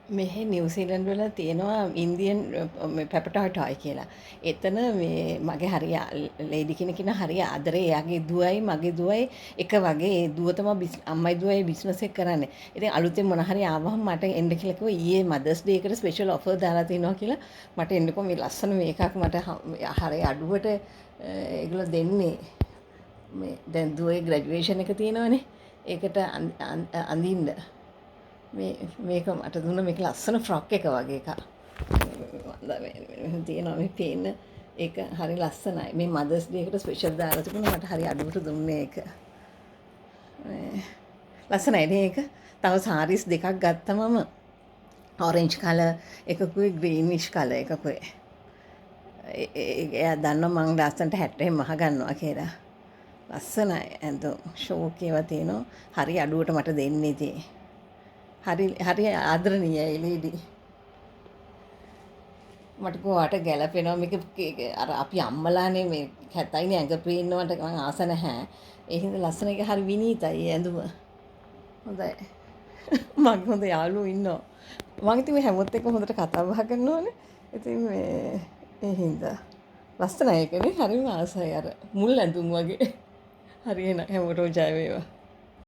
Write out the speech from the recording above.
මෙහි නිව්සීලන්ඩ් වල තියෙනවා ඉන්දියන් පැපටා ටොයි කියලා. එතන මේ මගේ හරිය ලේඩි කෙනෙක් ඉන්න හරිය ආදරේ එයාගේ දුවයි මගේ දුවයි එක වගේ ඒ දුව තමයි අම්මයි දුවයි බිස්නස් එක කරන්නේ. ඉතින් අලුතෙන් මොන හරි ආවම මට එන්න කියලා කිව්වා ඊයේ මදර්ස් ඩේ එකට ස්පෙෂල් ඔෆර් දාලා තිනවා කියලා මට එන්නකෝ මේ ලස්සන මේකක් මට හරිය අඩුවට ඒගොල්ලෝ දෙන්නේ. මේ දැන් දුවේ ග්‍රැජුවේෂන් එක තියෙනවනේ. ඒකට අඳින්න මේක මට දුන්න මේක ලස්සන ෆ්‍රොක් එක වගේ එකක්. තියෙනවා මේ පේන ඒක හරි ලස්සනයි. මේ මදර්ස් ඩේ එකට ස්පෙෂල් දාලා තිබුණා මට හරි අඩුවට දුන්නේ ඒක. ලස්සනයි නේ ඒක. තව සාරීස් දෙකක් ගත්තා මම. ඔරෙන්ජ් කලර් එකකුයි ග්‍රීනිෂ් කලර් එකකුයි. එයා දන්නවා මං ලස්සනට 60 මහ ගන්නවා කියලා. ලස්සනයි. ඇඳුම් ෂෝක් ඒවා තියෙනවා. හරි අඩුවට මට දෙන්නේ ඉතින්. හරි ආදරණීයයි ලේඩි. මට කොහාට ගැලපෙනවා මේක අර අපි අම්මලානේ මේ කැතයිනේ ඇඟ පේන්නවට මම ආස නැහැ. ඒ හින්දා ලස්සන එක හරි විනීතයි ඇඳුම. හොඳයි. මගේ හොඳ යාළුවෝ ඉන්නවා. මම ඉතින් මේ හැමෝත් එක්ක හොඳට කතා බහ කරනවානේ. ඉතින් මේ ඒ හින්දා ලස්සනයි ඒකනේ හරිම ආසයි අර මුල් ඇඳුම් වගේ. හරි එහෙනම් හැමෝටම ජය වේවා.